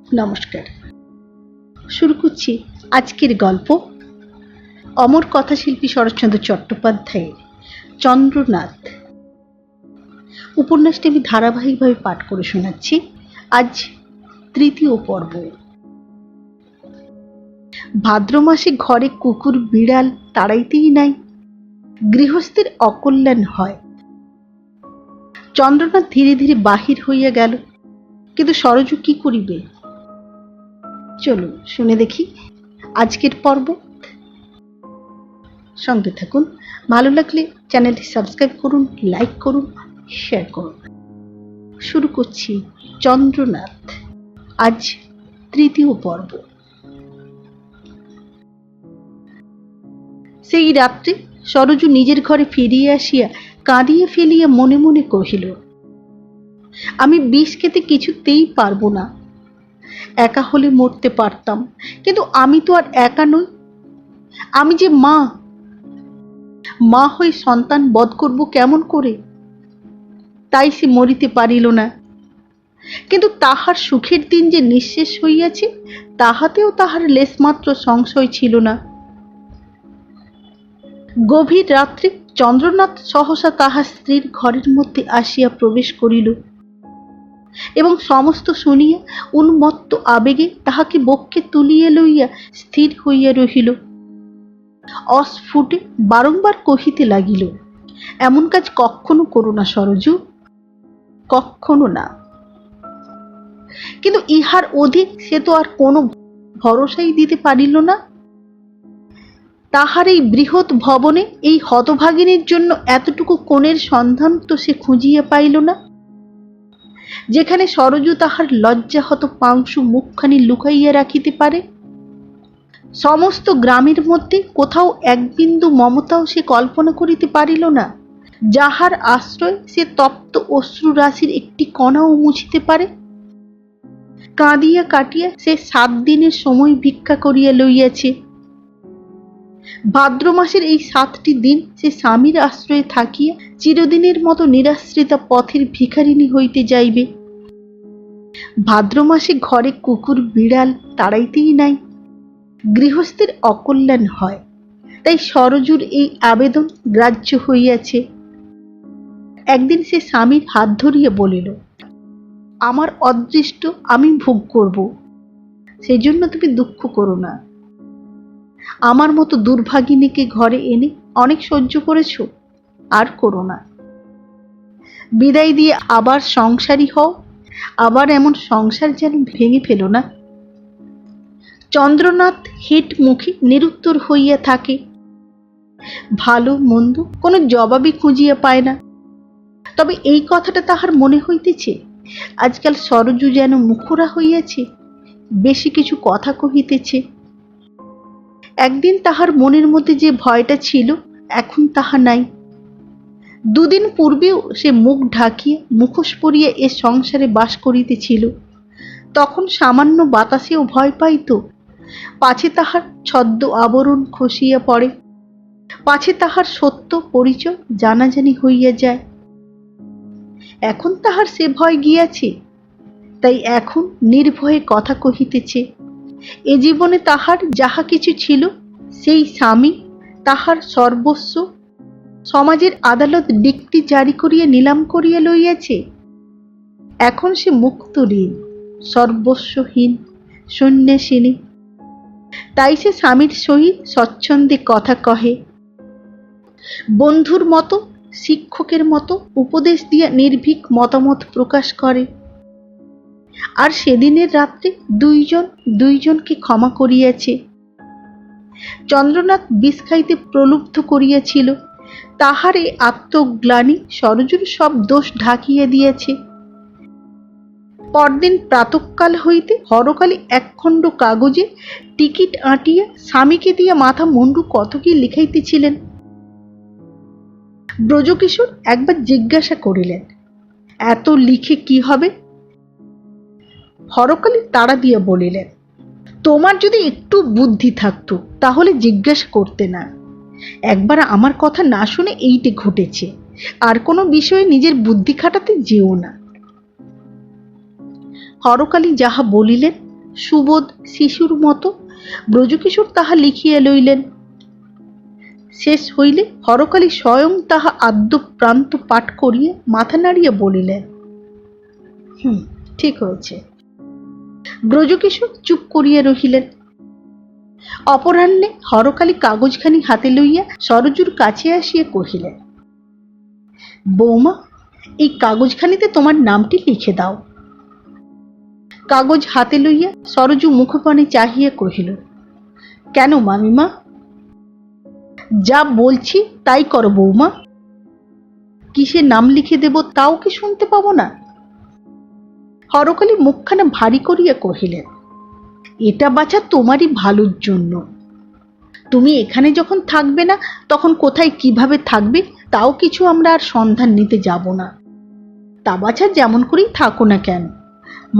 নমস্কার। শুরু করছি আজকের গল্প। অমর কথাশিল্পী শরৎচন্দ্র চট্টোপাধ্যায়ের চন্দ্রনাথ উপন্যাসটি আমি ধারাবাহিকভাবে পাঠ করে শোনাচ্ছি। আজ তৃতীয় পর্ব। ভাদ্র মাসে ঘরে কুকুর বিড়াল তাড়াইতেই নাই, গৃহস্থের অকল্যাণ হয়। চন্দ্রনাথ ধীরে ধীরে বাহির হইয়া গেল, কিন্তু সরজু কি করিবে? চলুন শুনে দেখি আজকের পর্ব। সঙ্গে থাকুন। ভালো লাগলে চ্যানেলটি সাবস্ক্রাইব করুন, লাইক করুন, শেয়ার করুন। শুরু করছি চন্দ্রনাথ, আজ তৃতীয় পর্ব। সেই রাত্রে সরজু নিজের ঘরে ফিরিয়া আসিয়া কাঁদিয়া ফেলিয়া মনে মনে কহিল, আমি বিষ খেতে কিছুতেই পারবো না। একা হলে মরতে পারতাম, কিন্তু আমি তো আর একা নই। আমি যে মা, মা হয়ে সন্তান বধ করব কেমন করে? তাই সে মরিতে পারিল না। কিন্তু তাহার সুখের দিন যে নিঃশেষ হইয়াছে, তাহাতেও তাহার লেশমাত্র সংশয় ছিল না। গভীর রাত্রে চন্দ্রনাথ সহসা তাহার স্ত্রীর ঘরের মধ্যে আসিয়া প্রবেশ করিল এবং সমস্ত শুনিয়া উন্মত্ত আবেগে তাহাকে বক্ষে তুলিয়া লইয়া স্থির হইয়া রহিল। অস্ফুটে বারংবার কহিতে লাগিল, এমন কাজ কখনো করো না সরজু, কখনো না। কিন্তু ইহার অধিক সে তো আর কোনো ভরসাই দিতে পারিল না। তাহার এই বৃহৎ ভবনে এই হতভাগিনীর জন্য এতটুকু কোণের সন্ধান তো সে খুঁজিয়া পাইল না, যেখানে সরজু তাহার লজ্জাহত পাংশু মুখখানি লুকাইয়া রাখিতে পারে। সমস্ত গ্রামের মধ্যে কোথাও এক বিন্দু মমতাও সে কল্পনা করিতে পারিল না, যাহার আশ্রয় সে তপ্ত অশ্রু রাশির একটি কণাও মুছিতে পারে। কাঁদিয়া কাটিয়া সে 7 দিনের সময় ভিক্ষা করিয়া লইয়াছে। ভাদ্র মাসের এই 7টি দিন সে স্বামীর আশ্রয়ে থাকিয়া চিরদিনের মতো নিরাশ্রিতা পথের ভিখারিণী হইতে যাইবে। ভাদ্র মাসে ঘরে কুকুর বিড়াল তাড়াইতেই নাই, গৃহস্থের অকল্যাণ হয়। তাই সরজুর এই আবেদন গ্রাহ্য হইয়াছে। একদিন সে স্বামীর হাত ধরিয়া বলিল, আমার অদৃষ্ট আমি ভোগ করব, সেজন্য তুমি দুঃখ করো না। আমার মতো দুর্ভাগিনীকে ঘরে এনে অনেক সহ্য করেছ, আর করো না। বিদায় দিয়ে আবার সংসারী হও, আবার এমন সংসার যেন ভেঙে ফেলো না। চন্দ্রনাথ হেঁট মুখে নিরুত্তর হইয়া থাকে। ভালো মন্দ কোনো জবাবই খুঁজিয়া পায় না। তবে এই কথাটা তাহার মনে হইতেছে, আজকাল সরজু যেন মুখরা হইয়াছে, বেশি কিছু কথা কহিতেছে। একদিন তাহার মনের মধ্যে যে ভয়টা ছিল, এখন তাহা নাই। 2 দিন পূর্বেও সে মুখ ঢাকিয়া মুখোশ পরিয়া এ সংসারে বাস করিতেছিল। তখন সামান্য বাতাসেও ভয় পাইত, পাছে তাহার ছদ্ম আবরণ খসিয়া পড়ে, পাছে তাহার সত্য পরিচয় জানাজানি হইয়া যায়। এখন তাহার সে ভয় গিয়াছে, তাই এখন নির্ভয়ে কথা কহিতেছে। এ জীবনে তাহার যাহা কিছু ছিল, সেই স্বামী তাহার সর্বস্ব সমাজের আদালত ডিক্রি জারি করিয়া নিলাম করিয়া লইয়াছে। এখন সে মুক্ত ঋণ, সর্বস্বহীন, সন্ন্যাসিনী। তাই সে স্বামীর সহিত স্বচ্ছন্দে কথা কহে, বন্ধুর মতো, শিক্ষকের মতো উপদেশ দিয়া নির্ভীক মতামত প্রকাশ করে। আর সেদিনের রাত্রে 2 জন 2 জনকে ক্ষমা করিয়াছে। চন্দ্রনাথ বিষ খাইতে প্রলুব্ধ করিয়াছিল, তাহার এই আত্মগ্লানি সরজুর সব দোষ ঢাকিয়া দিয়েছে। পরদিন প্রাতঃকাল হইতে হরকালী 1 খণ্ড কাগজে টিকিট আঁটিয়া স্বামীকে দিয়া মাথা মুন্ডু কত কি লিখাইতেছিলেন। ব্রজকিশোর একবার জিজ্ঞাসা করিলেন, এত লিখে কি হবে? হরকালী তাড়া দিয়া বলিলেন, তোমার যদি একটু বুদ্ধি থাকতো তাহলে জিজ্ঞাসা করতে না। একবার আমার কথা না শুনে এইটে ঘটেছে, আর কোনো বিষয়ে নিজের বুদ্ধি খাটাতে যেও না। হরকালী যাহা বলিলেন সুবোধ শিশুর মতো ব্রজকিশোর তাহা লিখিয়া লইলেন। শেষ হইলে হরকালী স্বয়ং তাহা আদ্য প্রান্ত পাঠ করিয়া মাথা নাড়িয়া বলিলেন, ঠিক হয়েছে। ব্রজকিশোর চুপ করিয়া রহিলেন। অপরাহ্নে হরকালী কাগজখানি হাতে লইয়া সরজুর কাছে আসিয়া কহিলেন, বৌমা, এই কাগজখানিতে তোমার নামটি লিখে দাও। কাগজ হাতে লইয়া সরজু মুখপানে চাহিয়া কহিল, কেন মামিমা? যা বলছি তাই করো বৌমা। কিসে নাম লিখে দেব তাও কি শুনতে পাবো না? হরকালী মুখখানা ভারী করিয়া কহিলেন, এটা বাছা তোমারই ভালোর জন্য। তুমি এখানে যখন থাকবে না তখন কোথায় কিভাবে থাকবে তাও কিছু আমরা আর সন্ধান নিতে যাব না। তা বাছা যেমন করেই থাকো না কেন,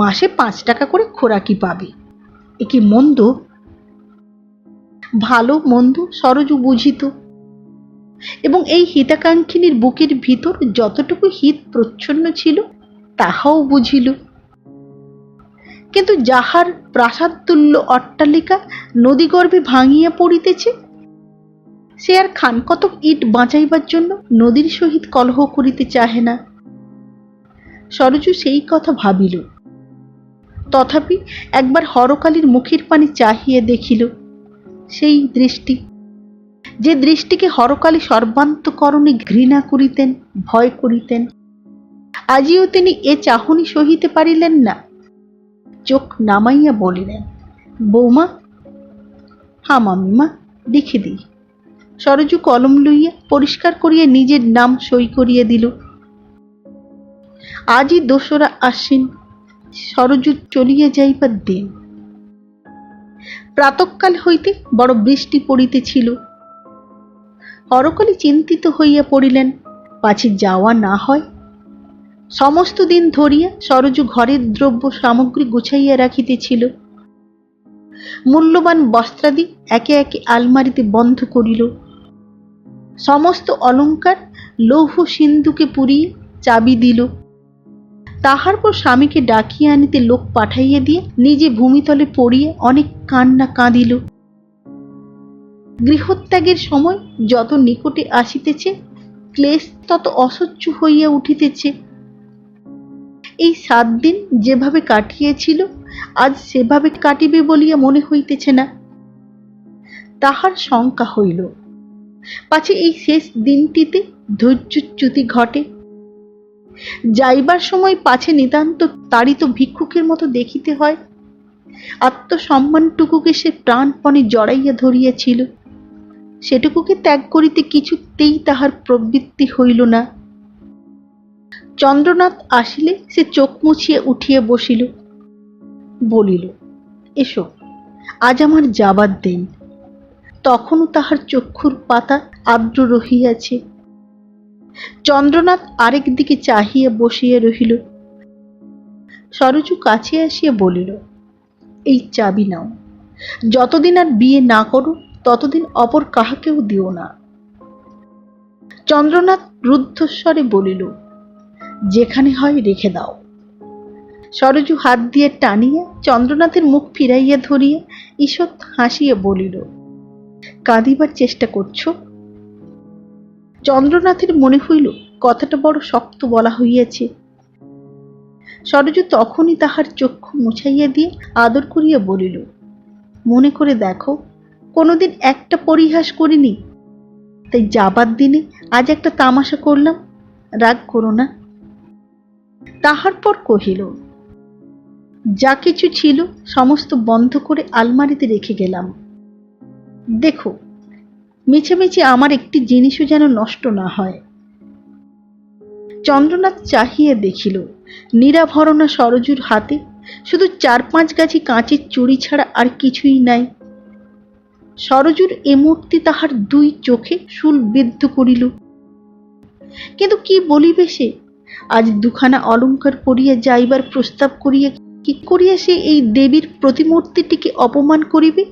মাসে 5 টাকা করে খোরাকি পাবে। এ কি মন্দ? ভালো মন্দ সরজু বুঝিত, এবং এই হিতাকাঙ্ক্ষিনীর বুকের ভিতর যতটুকু হিত প্রচ্ছন্ন ছিল তাহাও বুঝিল। কিন্তু যাহার প্রাসাদতুল্য অট্টালিকা নদীগর্ভে ভাঙিয়া পড়িতেছে, সে আর খানকতক ইট বাঁচাইবার জন্য নদীর সহিত কলহ করিতে চাহে না। সরজু সেই কথা ভাবিল। তথাপি একবার হরকালীর মুখের পানে চাহিয়া দেখিল। সেই দৃষ্টি, যে দৃষ্টিকে হরকালী সর্বান্তকরণে ঘৃণা করিতেন, ভয় করিতেন, আজিও তিনি এ চাহনি সহিতে পারিলেন না। চোখ নামাইয়া বলিলেন, বৌমা। হা মামিমা, লিখে দিই। সরজু কলম লইয়া পরিষ্কার করিয়া নিজের নাম সই করিয়া দিল। আজই 2রা আশ্বিন, সরজু চলিয়া যাইবার দিন। প্রাতঃকাল হইতে বড় বৃষ্টি পড়িতেছিল। হরকালী চিন্তিত হইয়া পড়িলেন, পাছে যাওয়া না হয়। সমস্ত দিন ধরিয়া সরজু ঘরের দ্রব্য সামগ্রী গুছাইয়া রাখিতেছিল। মূল্যবান বস্ত্রাদি একে একে আলমারিতে বন্ধ করিল। সমস্ত অলঙ্কার লৌহ সিন্ধুকে পুরিয়ে চাবি দিল। তাহার পর স্বামীকে ডাকিয়া আনিতে লোক পাঠাইয়া দিয়ে নিজে ভূমিতলে পড়িয়া অনেক কান্না কাঁদিল। গৃহত্যাগের সময় যত নিকটে আসিতেছে, ক্লেশ তত অসহ্য হইয়া উঠিতেছে। এই 7 দিন যেভাবে কাটিয়েছিল, আজ সেভাবে কাটিবে বলিয়া মনে হইতেছে না। তাহার শঙ্কা হইল, পাছে এই শেষ দিনটিতে ধৈর্যচ্যুতি ঘটে। যাইবার সময় পাছে নিতান্ত তাড়িত ভিক্ষুকের মতো দেখিতে হয়। আত্মসম্মানটুকুকে সে প্রাণপণে জড়াইয়া ধরিয়াছিল, সেটুকুকে ত্যাগ করিতে কিছুতেই তাহার প্রবৃত্তি হইল না। চন্দ্রনাথ আসিলে সে চোখ মুছিয়া উঠিয়া বসিল। বলিল, এসো, আজ আমার যাবার দিন। তখনও তাহার চক্ষুর পাতা আর্দ্র রহিয়াছে। চন্দ্রনাথ আরেক দিকে চাহিয়া বসিয়া রহিল। সরজু কাছে আসিয়া বলিল, এই চাবি নাও। যতদিন আর বিয়ে না করো ততদিন অপর কাহাকেও দিও না। চন্দ্রনাথ রুদ্ধস্বরে বলিল, যেখানে হয় রেখে দাও। সরজু হাত দিয়ে টানিয়া চন্দ্রনাথের মুখ ফিরাইয়া ধরিয়া ঈষৎ হাসিয়া বলিল, কাঁদিবার চেষ্টা করছো? চন্দ্রনাথের মনে হইল কথাটা বড় শক্ত বলা হইয়াছে। সরজু তখনই তাহার চক্ষু মুছাইয়া দিয়ে আদর করিয়া বলিল, মনে করে দেখো, কোনোদিন একটা পরিহাস করিনি, তাই যাবার দিনে আজ একটা তামাশা করলাম, রাগ করো না। তাহার পর কহিল, যা কিছু ছিল সমস্ত বন্ধ করে আলমারিতে রেখে গেলাম। দেখো, মিছেমিছে আমার একটি জিনিসও যেন নষ্ট না হয়। চন্দ্রনাথ চাহিয়া দেখিল, নিরাভরণা সরজুর হাতে শুধু 4-5 গাছি কাঁচের চুড়ি ছাড়া আর কিছুই নাই। সরজুর এ মূর্তি তাহার 2 চোখে শুল বিদ্ধ করিল। কিন্তু কি বলিবে সে? আজ 2খানা অলঙ্কার পরিয়া যাইবার প্রস্তাব করিয়া কি করিয়া সে এই দেবীর প্রতিমূর্তিটিকে অপমান করিবে?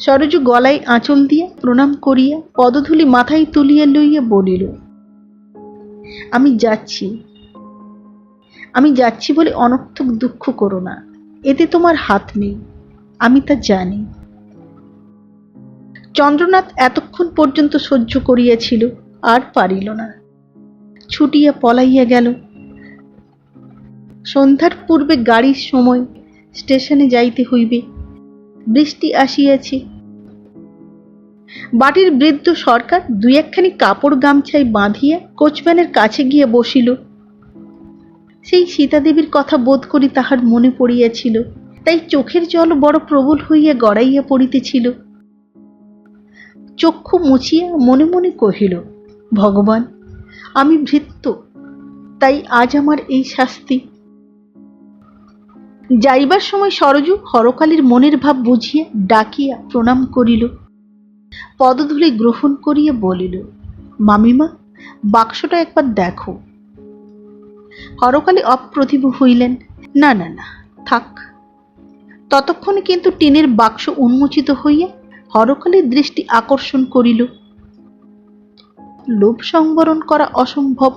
সরজু গলায় আঁচল দিয়া প্রণাম করিয়া পদধূলি মাথায় তুলিয়া লইয়া বলিল, আমি যাচ্ছি বলে অনর্থক দুঃখ করো না। এতে তোমার হাত নেই, আমি তা জানি। চন্দ্রনাথ এতক্ষণ পর্যন্ত সহ্য করিয়াছিল, আর পারিল না, ছুটিয়া পলাইয়া গেল। সন্ধ্যার পূর্বে গাড়ির সময়, স্টেশনে যাইতে হইবে, বৃষ্টি আসিয়াছে। বাড়ির বৃদ্ধ সরকার দুই একখানি কাপড় গামছায় বাঁধিয়া কোচম্যানের কাছে গিয়া বসিল। সেই সীতাদেবীর কথা বোধ করি তাহার মনে পড়িয়াছিল, তাই চোখের জল বড় প্রবল হইয়া গড়াইয়া পড়িতেছিল। চক্ষু মুছিয়া মনে মনে কহিল, ভগবান, আমি ভৃত্য, তাই আজ আমার এই শাস্তি। যাইবার সময় সরজু হরকালীর মনের ভাব বুঝিয়া ডাকিয়া প্রণাম করিল, পদধূলি গ্রহণ করিয়া বলিল, মামিমা, বাক্সটা একবার দেখো। হরকালী অপ্রতিভ হইলেন, না না না, থাক। ততক্ষণে কিন্তু টিনের বাক্স উন্মোচিত হইয়া হরকালীর দৃষ্টি আকর্ষণ করিল। লোভ সংবরণ করা অসম্ভব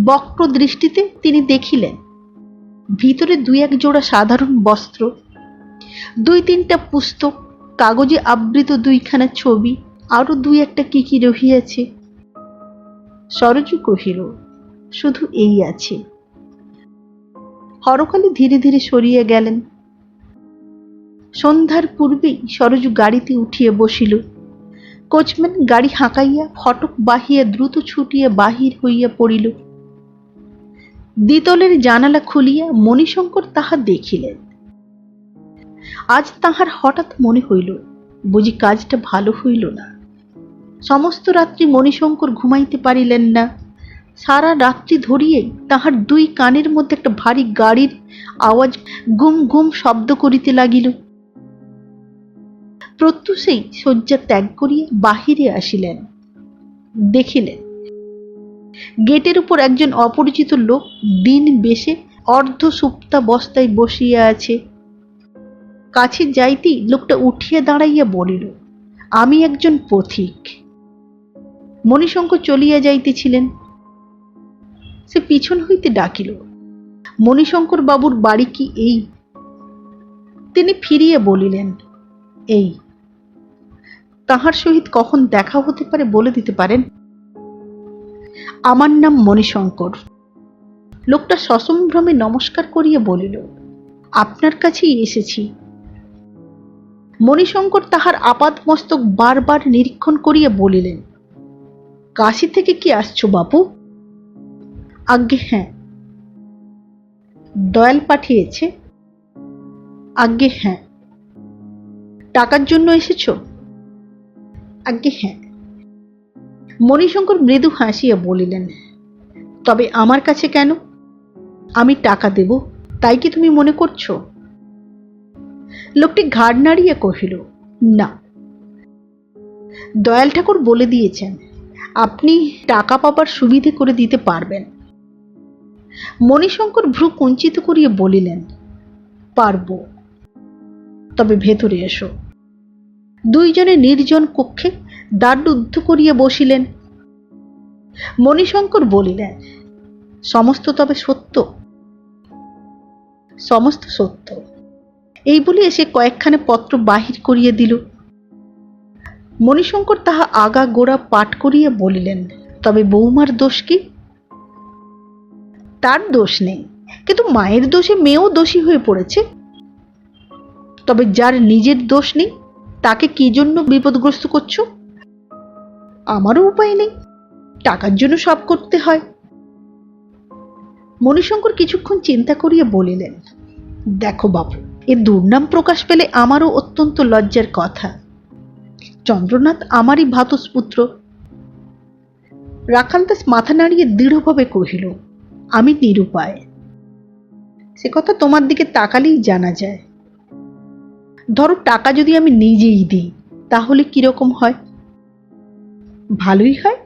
বক্র দৃষ্টিতে তিনি দেখিলেন ভিতরে দুই এক জোড়া সাধারণ বস্ত্র, দুই তিনটা পুস্তক, কাগজে আবৃত দুইখানা ছবি, আরো দুই একটা কি কি রহিয়াছে। সরজু কহিল, শুধু এই আছে। হরকালী ধীরে ধীরে সরিয়া গেলেন। সন্ধ্যার পূর্বেই সরজু গাড়িতে উঠিয়া বসিল। কোচম্যান গাড়ি হাঁকাইয়া ফটক বাহিয়া দ্রুত ছুটিয়া বাহির হইয়া পড়িল। দ্বিতলের জানালা খুলিয়া মণিশঙ্কর তাহা দেখিলেন। আজ তাহার হঠাৎ মনে হইল, বুঝি কাজটা ভালো হইল না। সমস্ত রাত্রি মণিশঙ্কর ঘুমাইতে পারিলেন না। সারা রাত্রি ধরিয়েই তাহার দুই কানের মধ্যে একটা ভারী গাড়ির আওয়াজ গুম গুম শব্দ করিতে লাগিল। প্রত্যুষেই শয্যা ত্যাগ করিয়া বাহিরে আসিলেন। দেখিলেন গেটের উপর একজন অপরিচিত লোক দিন বেশে অর্ধ সুপ্তাবস্থায় বসিয়া আছে। কাছে যাইতেই লোকটা উঠিয়া দাঁড়াইয়া বলিল, আমি একজন পথিক। মণিশঙ্কর চলিয়া যাইতেছিলেন। সে পিছন হইতে ডাকিল, মণিশঙ্কর বাবুর বাড়ি কি এই? তিনি ফিরিয়া বলিলেন, এই। তাহার সহিত কখন দেখা হতে পারে বলে দিতে পারেন? আমার নাম মণিশঙ্কর। লোকটা সসম্ভ্রমে নমস্কার করিয়া বলিল, আপনার কাছেই এসেছি। মণিশঙ্কর তাহার আপাদ মস্তক বারবার নিরীক্ষণ করিয়া বলিলেন, কাশী থেকে কি আসছো বাপু? আজ্ঞে হ্যাঁ। দয়াল পাঠিয়েছে? আজ্ঞে হ্যাঁ। টাকার জন্য এসেছো? আজ্ঞে হ্যাঁ। মণিশঙ্কর মৃদু হাসিয়া বলিলেন, তবে আমার কাছে কেন? আমি টাকা দেব তাই কি তুমি মনে করছো? লোকটি ঘাড় নাড়িয়া কহিল, না। দয়াল ঠাকুর বলে দিয়েছেন আপনি টাকা পাবার সুবিধে করে দিতে পারবেন। মণিশঙ্কর ভ্রু কুঞ্চিত করিয়া বলিলেন, পারবো, তবে ভেতরে এসো। দুইজনে নির্জন কক্ষে দ্বাররুদ্ধ করিয়া বসিলেন। মণিশঙ্কর বলিলেন, সমস্ত তবে সত্য? সমস্ত সত্য। এই বলিয়া সে কয়েকখানা পত্র বাহির করিয়া দিল। মণিশঙ্কর তাহা আগা গোড়া পাঠ করিয়া বলিলেন, তবে বৌমার দোষ কি? তার দোষ নেই, কিন্তু মায়ের দোষে মেয়েও দোষী হয়ে পড়েছে। তবে যার নিজের দোষ নেই তাকে কি জন্য বিপদগ্রস্ত করছো? আমারও উপায় নেই, টাকার জন্য সব করতে হয়। মণিশঙ্কর কিছুক্ষণ চিন্তা করিয়া বলিলেন, দেখো বাবু, এর দুর্নাম প্রকাশ পেলে আমারও অত্যন্ত লজ্জার কথা। চন্দ্রনাথ আমারই ভ্রাতুষ্পুত্র। রাখালদাস মাথা নাড়িয়ে দৃঢ়ভাবে কহিল, আমি নিরুপায়। সে কথা তোমার দিকে তাকালেই জানা যায়। ধরো টাকা যদি আমি নিজেই দিই তাহলে কিরকম হয়? ভালোই হয়,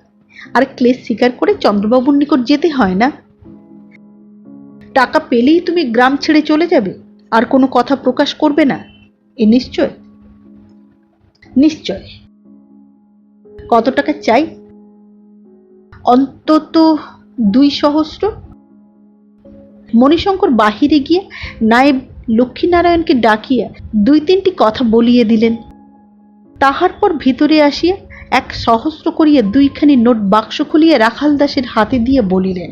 আর ক্লেশ স্বীকার করে চন্দ্রবাবুর নিকট যেতে হয় না। টাকা পেলেই তুমি গ্রাম ছেড়ে চলে যাবে, আর কোনো কথা প্রকাশ করবে না, এ নিশ্চয়? নিশ্চয়। কত টাকা চাই? অন্তত 2 সহস্র। মণিশঙ্কর বাহিরে গিয়ে নায়েব লক্ষ্মীনারায়ণকে ডাকিয়া 2-3টি কথা বলিয়ে দিলেন। তাহার পর ভিতরে আসিয়া 1,000 করিয়া 2খানি নোট বাক্স খুলিয়া রাখাল দাসের হাতে দিয়ে বলিলেন,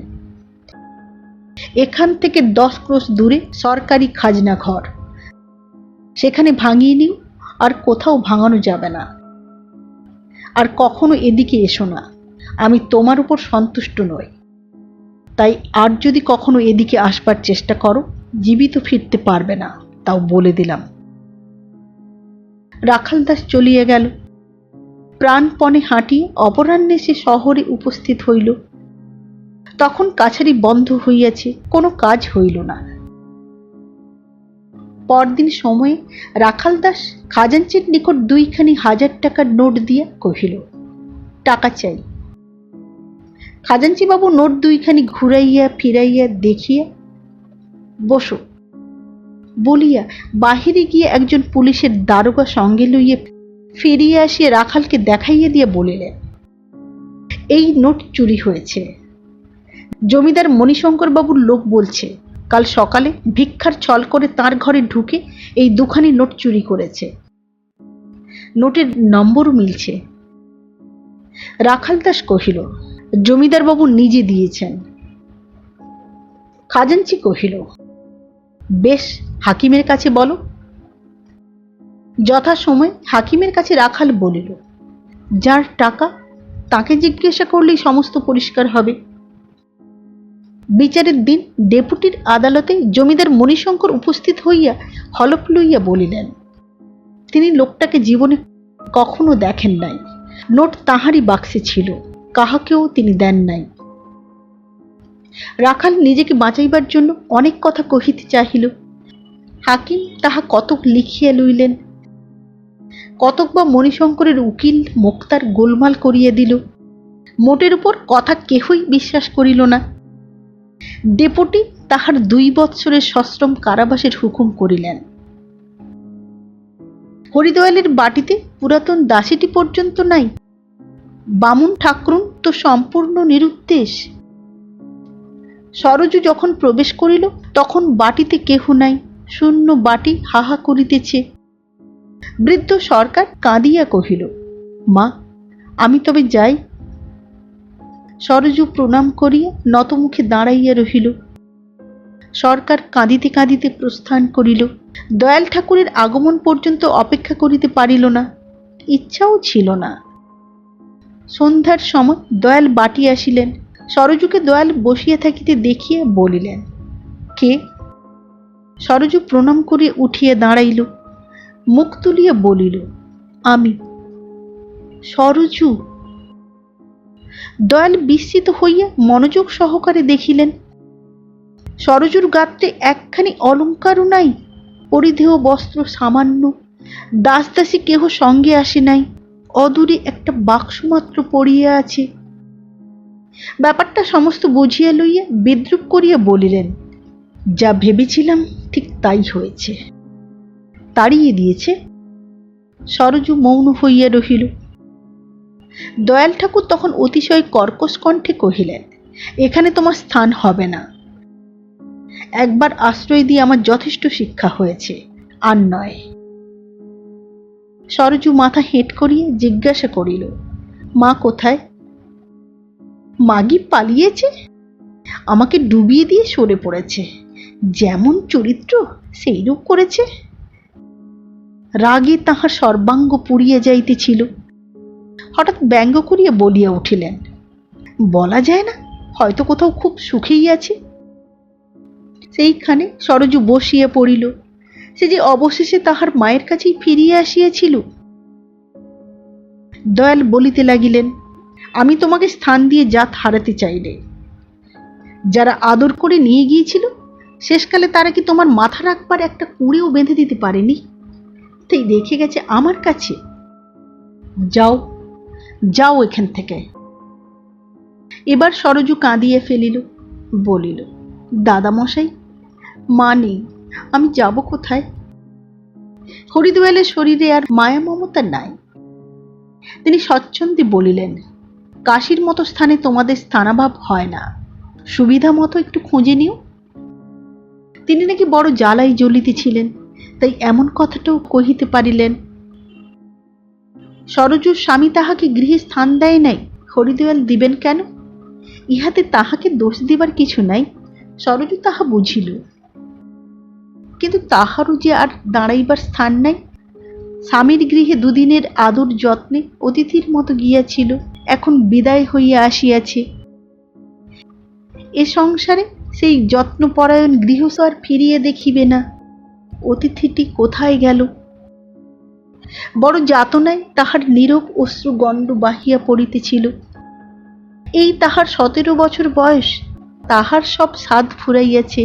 এখান থেকে 10 ক্রোশ দূরে সরকারি খাজনা ঘর, সেখানে ভাঙিয়ে নিও, আর কোথাও ভাঙানো যাবে না। আর কখনো এদিকে এসো না, আমি তোমার উপর সন্তুষ্ট নই। তাই আর যদি কখনো এদিকে আসবার চেষ্টা করো, জীবিত ফিরতে পারবে না, তাও বলে দিলাম। রাখাল দাস চলিয়া গেল। প্রাণপণে হাঁটিয়ে অপরাহ্নে সে শহরে উপস্থিত হইল। তখন কাছারি বন্ধ হইয়াছে, কোনো কাজ হইল না। পরদিন সময়ে রাখাল দাস খাজাঞ্চির নিকট 2খানি 1000 টাকার নোট দিয়া কহিল, টাকা চাই। খাজাঞ্চি বাবু নোট 2খানি ঘুরাইয়া ফিরাইয়া দেখিয়া, বসো বলিয়া বাহিরে গিয়ে একজন পুলিশের দারোগা সঙ্গে লইয়া ফিরিয়া আসিয়া রাখালকে দেখাইয়া দিয়া বলিলেন, এই নোট চুরি হয়েছে। জমিদার মণিশঙ্কর বাবুর লোক বলছে কাল সকালে ভিক্ষার ছল করে তার ঘরে ঢুকে এই 2খানি নোট চুরি করেছে। নোটের নম্বরও মিলছে। রাখাল দাস কহিল, জমিদার বাবু নিজে দিয়েছেন। খাজাঞ্চি কহিল, বেশ, হাকিমের কাছে বলো। যথাসময়ে হাকিমের কাছে রাখাল বলিল, যার টাকা তাকে জিজ্ঞাসা করলেই সমস্ত পরিষ্কার হবে। বিচারের দিন ডেপুটির আদালতে জমিদার মণিশঙ্কর উপস্থিত হইয়া হলফ লইয়া বলিলেন, তিনি লোকটাকে জীবনে কখনো দেখেন নাই। নোট তাহারই বাক্সে ছিল, কাহাকেও তিনি দেন নাই। রাখাল নিজেকে বাঁচাইবার জন্য অনেক কথা কহিতে চাহিল। হাকিম তাহা কতক লিখিয়া লইলেন। কতক বা মণিশঙ্করের উকিল মোক্তার গোলমাল করিয়া দিল। মোটের উপর কথা কেহই বিশ্বাস করিল না। ডেপুটি তাহার 2 বৎসরের সশ্রম কারাবাসের হুকুম করিলেন। হরিদয়ালের বাটিতে পুরাতন দাসীটি পর্যন্ত নাই। বামুন ঠাকরুন তো সম্পূর্ণ নিরুদ্দেশ। সরজু যখন প্রবেশ করিল তখন বাটিতে কেহ নাই, শূন্য বাটি হাহা করিতেছে। বৃদ্ধ সরকার কাঁদিয়া কহিল, মা, আমি তবে যাই। সরজু প্রণাম করিয়া নতমুখে দাঁড়াইয়া রহিল। সরকার কাঁদিতে কাঁদিতে প্রস্থান করিল। দয়াল ঠাকুরের আগমন পর্যন্ত অপেক্ষা করিতে পারিল না, ইচ্ছাও ছিল না। সন্ধ্যার সময় দয়াল বাটি আসিলেন। সরজুকে দয়াল বসিয়া থাকিতে দেখিয়া বলিলেন, কে? সরজু প্রণাম করিয়া উঠিয়া দাঁড়াইল। মুখ তুলিয়া বলিল, আমি। সরজু! দয়াল বিস্মিত হইয়া মনোযোগ সহকারে দেখিলেন। সরজুর গাত্রে একখানি অলঙ্কারও নাই, পরিধেয় বস্ত্র সামান্য, দাসদাসী কেহ সঙ্গে আসে নাই, অদূরে একটা বাক্স মাত্র পড়িয়া আছে। ব্যাপারটা সমস্ত বুঝিয়া লইয়া বিদ্রূপ করিয়া বলিলেন, যা ভেবেছিলাম ঠিক তাই হয়েছে, তাড়িয়ে দিয়েছে। সরজু মৌন হইয়া রহিল। দয়াল ঠাকুর তখন অতিশয় কর্কশ কণ্ঠে কহিলেন, এখানে তোমার স্থান হবে না। একবার আশ্রয় দিয়ে আমার যথেষ্ট শিক্ষা হয়েছে, আর নয়। সরজু মাথা হেঁট করিয়া জিজ্ঞাসা করিল, মা কোথায়? মাগি পালিয়েছে, আমাকে ডুবিয়ে দিয়ে সরে পড়েছে। যেমন চরিত্র সেইরূপ করেছে। রাগে তাহার সর্বাঙ্গ পুড়িয়া যাইতেছিল। হঠাৎ ব্যঙ্গ করিয়া বলিয়া উঠিলেন, বলা যায় না, হয়তো কোথাও খুব সুখেই আছে। সেইখানে সরজু বসিয়া পড়িল। সে যে অবশেষে তাহার মায়ের কাছেই ফিরিয়া আসিয়াছিল। দয়াল বলিতে লাগিলেন, আমি তোমাকে স্থান দিয়ে জাত হারাতে চাইলে। যারা আদর করে নিয়ে গিয়েছিল শেষকালে তারা কি তোমার মাথা রাখবার একটা কুঁড়েও বেঁধে দিতে পারেনি? তাই রেখে গেছে আমার কাছে। যাও, যাও এখান থেকে। এবার সরজু কাঁদিয়া ফেলিল, বলিল, দাদামশাই, মা নেই, আমি যাব কোথায়? হরিদয়ালের শরীরে আর মায়া মমতা নাই। তিনি স্বচ্ছন্দে বলিলেন, কাশীর মতো স্থানে তোমাদের স্থানাভাব হয় না, সুবিধা মতো একটু খুঁজে নিও। তিনি নাকি বড় জ্বালাই জ্বলিতেছিলেন, তাই এমন কথাটাও কহিতে পারিলেন। সরজুর স্বামী তাহাকে গৃহে স্থান দেয় নাই, হরিদয়াল দিবেন কেন? ইহাতে তাহাকে দোষ দিবার কিছু নাই, সরজু তাহা বুঝিল। কিন্তু তাহারও যে আর দাঁড়াইবার স্থান নাই। স্বামীর গৃহে দুদিনের আদর যত্নে অতিথির মতো গিয়াছিল, এখন বিদায় হইয়া আসিয়াছে। এ সংসারে সেই যত্নপরায়ণ গৃহস্থ আর ফিরিয়ে দেখিবে না। অতিথিটি কোথায় গেল? বড় যাতনায় তাহার নীরব অশ্রু গণ্ড বাহিয়া পড়িতেছিল। এই তাহার 17 বছর বয়স, তাহার সব সাধ ফুরাইয়াছে।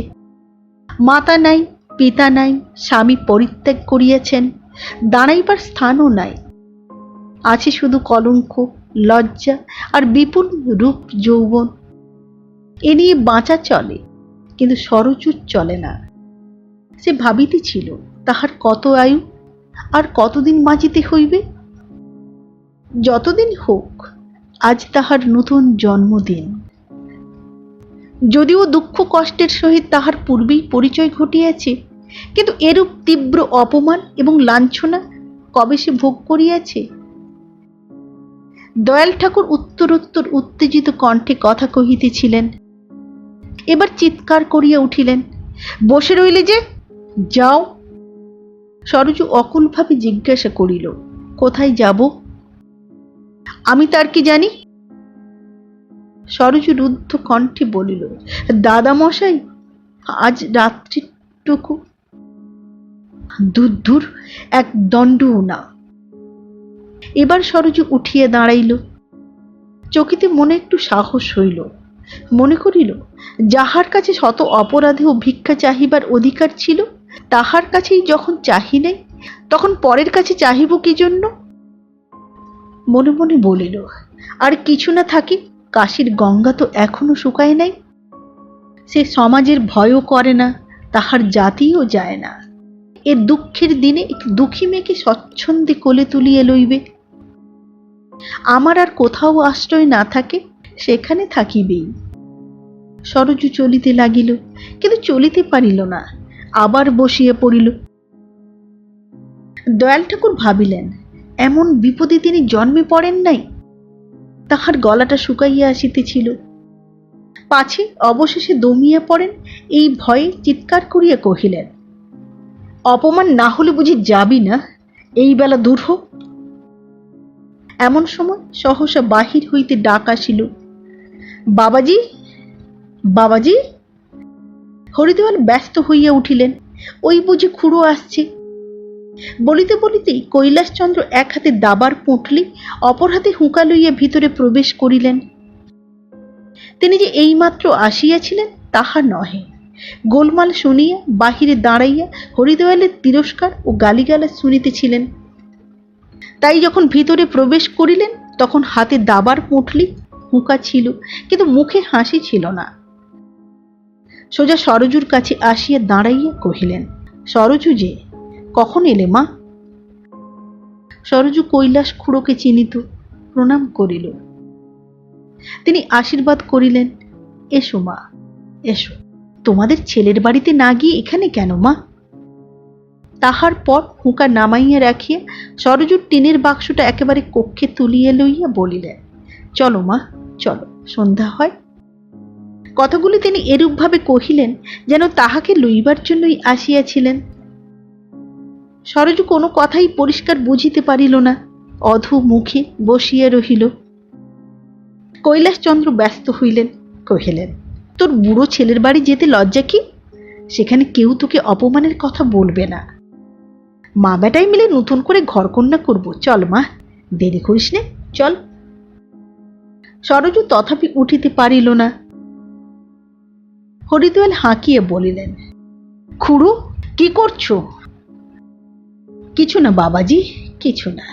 মাতা নাই, পিতা নাই, স্বামী পরিত্যাগ করিয়াছেন, দাঁড়াইবার স্থানও নাই। আছে শুধু কলঙ্ক, লজ্জা আর বিপুল রূপ যৌবন। এ নিয়ে বাঁচা চলে, কিন্তু সরজুর চলে না। সে ভাবিতেছিল তাহার কত আয়ু, আর কতদিন বাঁচিতে হইবে। যতদিন হোক, আজ তাহার নতুন জন্মদিন। যদিও দুঃখ কষ্টের সহিত তাহার পূর্বেই পরিচয় ঘটিয়াছে, কিন্তু এরূপ তীব্র অপমান এবং লাঞ্ছনা কবে সে ভোগ করিয়াছে? দয়াল ঠাকুর উত্তরোত্তর উত্তেজিত কণ্ঠে কথা কহিতেছিলেন। এবার চিৎকার করিয়া উঠিলেন, বসে রইলে যে, যাও। সরজু অকুলভাবে জিজ্ঞাসা করিল, কোথায় যাব? আমি তার কি জানি? সরজু রুদ্ধ কণ্ঠে বলিল, দাদা মশাই, আজ রাত্রিটুকু। দূর দূর, এক দণ্ডও না। এবার সরজু উঠিয়া দাঁড়াইল। চকিতে মনে একটু সাহস হইল। মনে করিল, যাহার কাছে শত অপরাধে ও ভিক্ষা চাহিবার অধিকার ছিল, তাহার কাছেই যখন চাহি নাই, তখন পরের কাছে চাহিব কি জন্য? মনে মনে বলিল, আর কিছু না থাকি, কাশীর গঙ্গা তো এখনো শুকায় নাই। সে সমাজের ভয়ও করে না, তাহার জাতিও যায় না। এর দুঃখের দিনে এক দুঃখী মেয়েকে স্বচ্ছন্দে কোলে তুলিয়ে লইবে। আমার আর কোথাও আশ্রয় না থাকে, সেখানে থাকিবেই। সরজু চলিতে লাগিল, কিন্তু চলিতে পারিল না, আবার বসিয়া পড়িল। দয়াল ঠাকুর ভাবিলেন, এমন বিপদে তিনি জন্মে পড়েন নাই। তাহার গলাটা শুকাইয়া আসিতেছিল। পাছে অবশেষে দমিয়া পড়েন, এই ভয়ে চিৎকার করিয়া কহিলেন, অপমান না হলে বুঝি যাবি না? এই বেলা দূর হোক। এমন সময় সহসা বাহির হইতে ডাক আসিল, বাবাজি, বাবাজি। হরিদয়াল ব্যস্ত হইয়া উঠিলেন, ওই বুঝি খুড়ো আসছে। বলিতে বলিতেই কৈলাসচন্দ্র এক হাতে দাবার পুঁটলি, অপর হাতে হুঁকা লইয়া ভিতরে প্রবেশ করিলেন। তিনি যে এইমাত্র আসিয়াছিলেন তাহা নহে। গোলমাল শুনিয়া বাহিরে দাঁড়াইয়া হরিদয়ালের তিরস্কার ও গালিগালাজ শুনিতেছিলেন। তাই যখন ভিতরে প্রবেশ করিলেন, তখন হাতে দাবার পুঁটলি, হুঁকা ছিল, কিন্তু মুখে হাসি ছিল না। সোজা সরজুর কাছে আসিয়া দাঁড়াইয়া কহিলেন, সরজু যে, কখন এলে মা? সরজু কৈলাস খুড়োকে চিনিত, প্রণাম করিল। তিনি আশীর্বাদ করিলেন, এসো মা, এসো। তোমাদের ছেলের বাড়িতে না গিয়ে এখানে কেন মা? তাহার পর হুঁকা নামাইয়া রাখিয়া সরজুর টিনের বাক্সটা একেবারে কক্ষে তুলিয়া লইয়া বলিলেন, চলো মা, চলো, সন্ধ্যা হয়। কথাগুলি তিনি এরূপভাবে কহিলেন যেন তাহাকে লইবার জন্যই আসিয়াছিলেন। সরজু কোনো কথাই পরিষ্কার বুঝিতে পারিল না, অধু মুখে বসিয়া রহিল। কৈলাসচন্দ্র ব্যস্ত হইলেন, কহিলেন, তোর বুড়ো ছেলের বাড়ি যেতে লজ্জা কি? সেখানে কেউ তোকে অপমানের কথা বলবে না। মা বেটাই মিলে নতুন করে ঘরকন্যা করব, চল মা, দেরি করিস নে, চল। সরজু তথাপি উঠিতে পারিল না। হরিদয়াল হাঁকিয়ে বলিলেন, খুড়ো, কি করছো? কিছু না বাবাজি, কিছু না।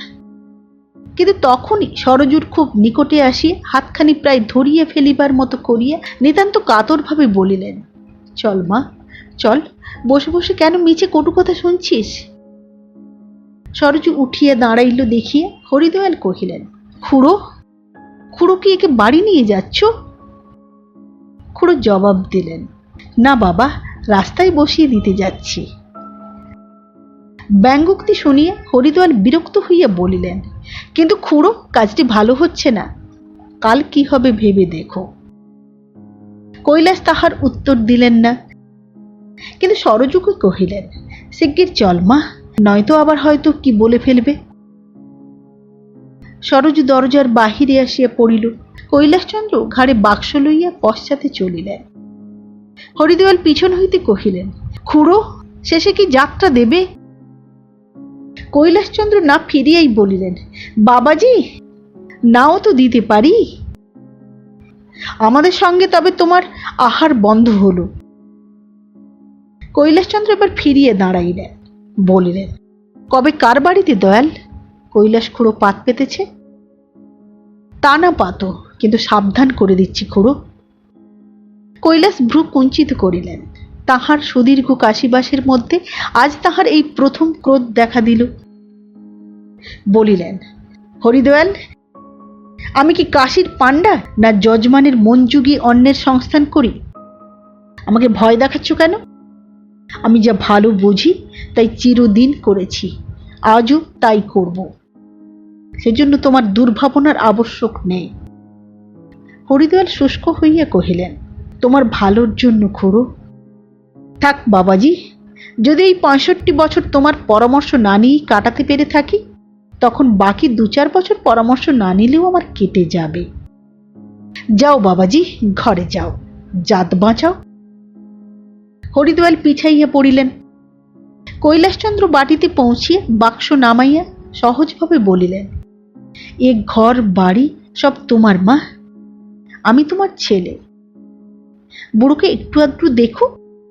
কিন্তু তখনই সরজুর খুব নিকটে আসিয়া হাতখানি প্রায় ধরিয়া ফেলিবার মতো করিয়া নিতান্ত কাতরভাবে বলিলেন, চল মা, চল, বসে বসে কেন মিছে কটু কথা শুনছিস? সরজু উঠিয়া দাঁড়াইল দেখিয়া হরিদয়াল কহিলেন, খুড়ো, খুড়ো কি একে বাড়ি নিয়ে যাচ্ছ? খুড়ো জবাব দিলেন, না বাবা, রাস্তায় বসিয়ে দিতে যাচ্ছি। ব্যঙ্গোক্তি শুনিয়া হরিদয়াল বিরক্ত হইয়া বলিলেন, কিন্তু খুড়ো, কাজটি ভালো হচ্ছে না, কাল কি হবে ভেবে দেখো। কৈলাস তাহার উত্তর দিলেন না, কিন্তু সরযুকে কহিলেন, শিগগির চল মা, নয়তো আবার হয়তো কি বলে ফেলবে। সরজু দরজার বাহিরে আসিয়া পড়িল। কৈলাসচন্দ্র ঘাড়ে বাক্স লইয়া পশ্চাতে চলিলেন। হরিদয়াল পিছন হইতে কহিলেন, খুড়ো, শেষে কি যাত্রা দেবে? কৈলাসচন্দ্র না ফিরিয়াই বলিলেন, বাবাজি, নাও তো দিতে পারি। আমাদের সঙ্গে তবে তোমার আহার বন্ধ হলো। কৈলাসচন্দ্র এবার ফিরিয়ে দাঁড়াইলেন, বলিলেন, কবে কার বাড়িতে দয়াল? কৈলাস খুড়ো পাত পেতেছে। তা না পাতো, কিন্তু সাবধান করে দিচ্ছি খুড়ো। কৈলাস ভ্রু কুঞ্চিত করিলেন। তাহার সুদীর্ঘ কাশিবাসের মধ্যে আজ তাহার এই প্রথম ক্রোধ দেখা দিল। বলিলেন, হরিদয়াল, আমি কি কাশীর পাণ্ডা না যজমানের মন জুগিয়ে অন্যের সংস্থান করি? আমাকে ভয় দেখাচ্ছ কেন? আমি যা ভালো বুঝি তাই চিরদিন করেছি, আজও তাই করব। সেজন্য তোমার দুর্ভাবনার আবশ্যক নেই। হরিদয়াল শুষ্ক হইয়া কহিলেন, তোমার ভালোর জন্য খুড়ো। থাক বাবাজি, যদি এই 65 বছর তোমার পরামর্শ না নিয়েই কাটাতে পেরে থাকি, তখন বাকি 2-4 বছর পরামর্শ না নিলেও আমার কেটে যাবে। যাও বাবাজি, ঘরে যাও, জাত বাঁচাও। হরিদয়াল পিছাইয়া পড়িলেন। কৈলাসচন্দ্র বাটিতে পৌঁছিয়া বাক্স নামাইয়া সহজভাবে বলিলেন, এ ঘর বাড়ি সব তোমার মা, আমি তোমার ছেলে। বুড়োকে একটু আধটু দেখো,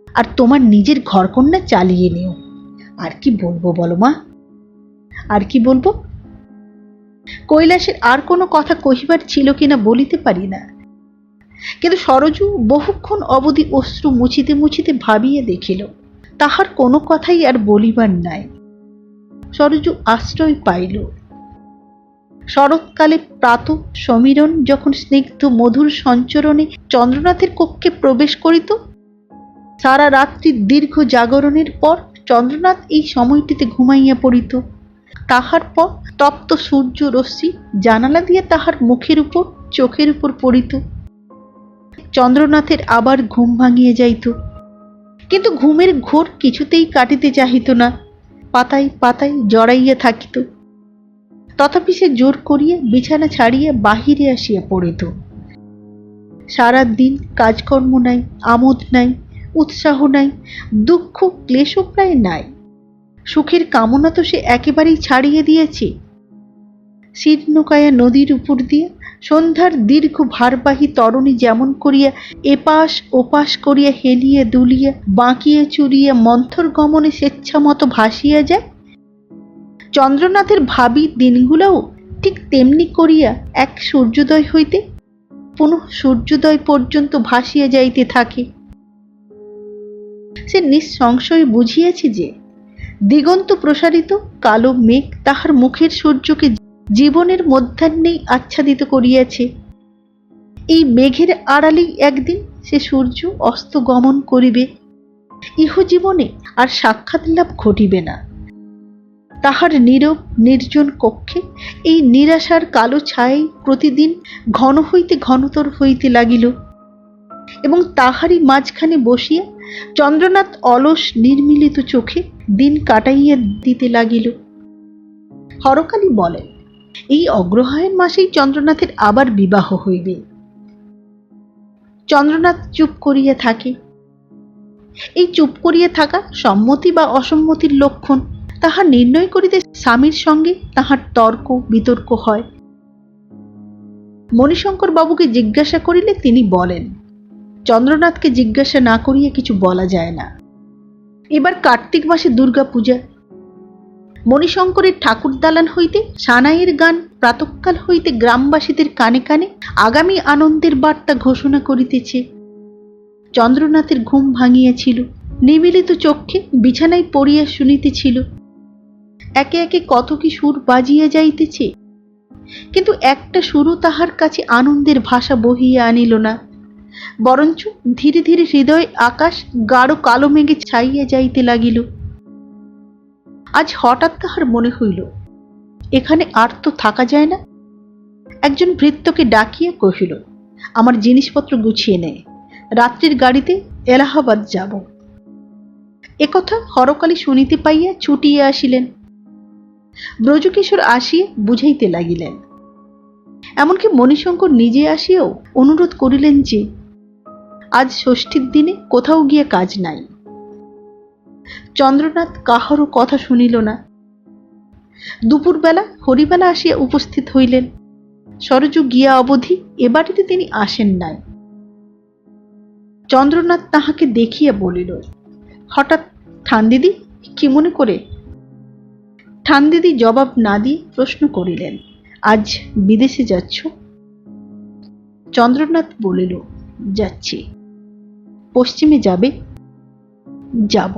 আর তোমার নিজের ঘরকন্যা চালিয়ে নিও। আর কি বলবো বলো মা, আর কি বলবো? কৈলাসের আর কোনো কথা কহিবার ছিল কিনা বলিতে পারি না, কিন্তু সরজু বহুক্ষণ অবধি অশ্রু মুছিতে মুছিতে ভাবিয়ে দেখিল তাহার কোনো কথাই আর বলিবার নাই। সরজু আশ্রয় পাইল। শরৎকালে প্রাত সমীরণ যখন স্নিগ্ধ মধুর সঞ্চরণে চন্দ্রনাথের কক্ষে প্রবেশ করিত, সারা রাত্রি দীর্ঘ জাগরণের পর চন্দ্রনাথ এই সময়টিতে ঘুমাইয়া পড়িত। তাহার পর তপ্ত সূর্য রশ্মি জানালা দিয়ে তাহার মুখের উপর চোখের উপর পড়িত। চন্দ্রনাথের আবার ঘুম ভাঙিয়া যাইত, কিন্তু ঘুমের ঘোর কিছুতেই কাটিতে চাহিত না, পাতায় পাতায় জড়াইয়া থাকিত। তথাপি সে জোর করিয়া বিছানা ছাড়িয়া বাহিরে আসিয়া পড়িত। সারা দিন কাজকর্ম নাই, আমোদ নাই, উৎসাহ নাই, দুঃখ ক্লেশও প্রায় নাই। সুখের কামনা তো সে একেবারেই ছাড়িয়ে দিয়েছে। শীর্ণকায়া নদীর উপর দিয়ে সন্ধ্যার দীর্ঘ ভারবাহী তরণী যেমন করিয়া এপাশ ওপাশ করিয়া হেলিয়া দুলিয়া বাঁকিয়া চুরিয়া মন্থর গমনে স্বেচ্ছামতো ভাসিয়া যায়, চন্দ্রনাথের ভাবী দিনগুলোও ঠিক তেমনি করিয়া এক সূর্যোদয় হইতে পুনঃ সূর্যোদয় পর্যন্ত ভাসিয়া যাইতে থাকে। সে নিঃসংশয়ে বুঝিয়াছে যে দিগন্ত প্রসারিত কালো মেঘ তাহার মুখের সূর্যকে জীবনের মধ্যাহ্নেই আচ্ছাদিত করিয়াছে। এই মেঘের আড়ালেই একদিন সে সূর্য অস্ত গমন করিবে। ইহজীবনে আর সাক্ষাৎ লাভ ঘটিবে না। তাহার নীরব নির্জন কক্ষে এই নিরাশার কালো ছায়াই প্রতিদিন ঘন হইতে ঘনতর হইতে লাগিল, এবং তাহারই মাঝখানে বসিয়া চন্দ্রনাথ অলস নির্মিলিত চোখে দিন কাটাইয়া দিতে লাগিল। হরকালী বলেন, এই অগ্রহায়ণ মাসেই চন্দ্রনাথের আবার বিবাহ হইবে। চন্দ্রনাথ চুপ করিয়া থাকে। এই চুপ করিয়া থাকা সম্মতি বা অসম্মতির লক্ষণ, তাহা নির্ণয় করিতে স্বামীর সঙ্গে তাহার তর্ক বিতর্ক হয়। মণিশঙ্কর বাবুকে জিজ্ঞাসা করিলে তিনি বলেন, চন্দ্রনাথকে জিজ্ঞাসা না করিয়া কিছু বলা যায় না। এবার কার্তিক মাসে দুর্গা পূজা। মণিশঙ্করের ঠাকুর দালান হইতে সানাইয়ের গান প্রাতঃকাল হইতে গ্রামবাসীদের কানে কানে আগামী আনন্দের বার্তা ঘোষণা করিতেছে। চন্দ্রনাথের ঘুম ভাঙিয়াছিল। নিমিলিত চক্ষে বিছানায় পড়িয়া শুনিতেছিল। একে একে কত কি সুর বাজিয়া যাইতেছে, কিন্তু একটা সুরও তাহার কাছে আনন্দের ভাষা বহিয়া আনিল না। বরঞ্চ ধীরে ধীরে হৃদয় আকাশ গাঢ় কালো মেঘে ছাইয়া যাইতে লাগিল। আজ হঠাৎ তাহার মনে হইল, এখানে আর তো থাকা যায় না। একজন ভৃত্যকে ডাকিয়া কহিল, আমার জিনিসপত্র গুছিয়ে নেয়, রাত্রির গাড়িতে এলাহাবাদ যাব। একথা হরকালী শুনিতে পাইয়া ছুটিয়া আসিলেন। ব্রজকিশোর আসিয়া বুঝাইতে লাগিলেন। এমনকি মণিশঙ্কর নিজে আসিয়াও অনুরোধ করিলেন যে আজ ষষ্ঠীর দিনে কোথাও গিয়ে কাজ নাই। চন্দ্রনাথ কাহারও কথা শুনিল না। দুপুরবেলা হরিবেলা আসিয়া উপস্থিত হইলেন। সরজু গিয়া অবধি এ বাড়িতে তিনি আসেন নাই। চন্দ্রনাথ তাহাকে দেখিয়া বলিল, হঠাৎ ঠান্দিদি, কি মনে করে? ঠান্দিদি জবাব না দিয়ে প্রশ্ন করিলেন, আজ বিদেশে যাচ্ছ? চন্দ্রনাথ বলিল, যাচ্ছি। পশ্চিমে যাবে? যাব।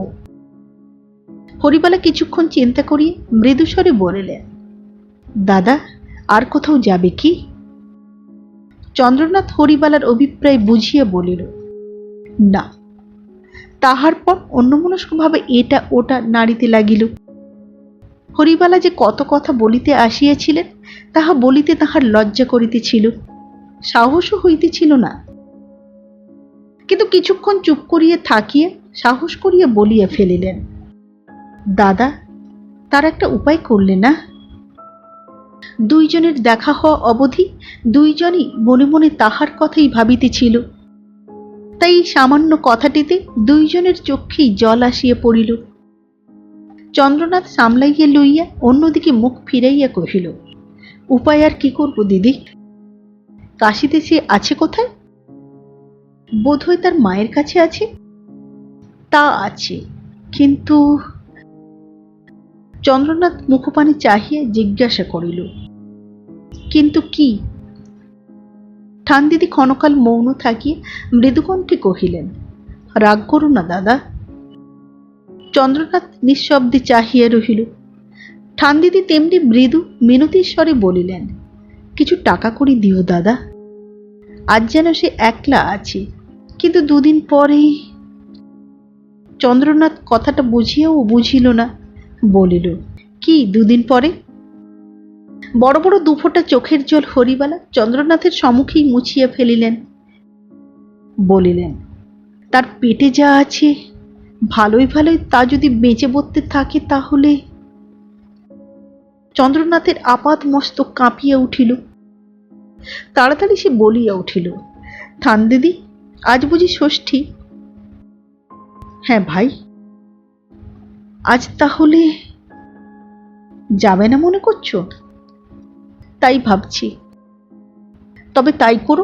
হরিবালা কিছুক্ষণ চিন্তা করিয়া মৃদুস্বরে বলিলেন, দাদা আর কোথাও যাবে কি? চন্দ্রনাথ হরিবালার অভিপ্রায় বুঝিয়া বলিল, না। তাহার পর অন্যমনস্কভাবে এটা ওটা নাড়িতে লাগিল। হরিবালা যে কত কথা বলিতে আসিয়াছিলেন তাহা বলিতে তাহার লজ্জা করিতেছিল, সাহসও হইতেছিল না। কিন্তু কিছুক্ষণ চুপ করিয়া থাকিয়া সাহস করিয়া বলিয়া ফেলিলেন, দাদা তার একটা উপায় করলে না? দুইজনের দেখা হওয়া অবধি দুইজনই মনে মনে তাহার কথাই ভাবিতেছিল। তাই সামান্য কথাটিতে দুইজনের চক্ষেই জল আসিয়া পড়িল। চন্দ্রনাথ সামলাইয়া লইয়া অন্যদিকে মুখ ফিরাইয়া কহিল, উপায় আর কি করব দিদি? কাশীতে সে আছে কোথায়? বোধহয় তার মায়ের কাছে আছে। তা আছে, কিন্তু চন্দ্রনাথ মুখপানে চাহিয়া জিজ্ঞাসা করিল, কিন্তু কি? ঠান্দিদি ক্ষণকাল মৌন থাকিয়া মৃদুকণ্ঠে কহিলেন, রাগ করো না দাদা। চন্দ্রনাথ নিঃশব্দে চাহিয়া রহিল। ঠান্দিদি তেমনি মৃদু মিনতির স্বরে বলিলেন, কিছু টাকা কড়ি দিও দাদা। আজ যেন সে একলা আছে, কিন্তু দুদিন পরেই। চন্দ্রনাথ কথাটা বুঝিয়াও বুঝিল না, বলিল, কি দুদিন পরে? বড় বড় দুফোঁটা চোখের জল হরিবালা চন্দ্রনাথের সম্মুখেই মুছিয়া ফেলিলেন। বলিলেন, তার পেটে যা আছে ভালোই ভালোই তা যদি বেঁচে বসতে থাকে তাহলে। চন্দ্রনাথের আপাত মস্তক কাঁপিয়া উঠিল। তাড়াতাড়ি সে বলিয়া উঠিল, ঠান্দিদি আজ বুঝি ষষ্ঠী? হ্যাঁ ভাই। আজ তাহলে যাবে না মনে করছো? তাই ভাবছি। তবে তাই করো,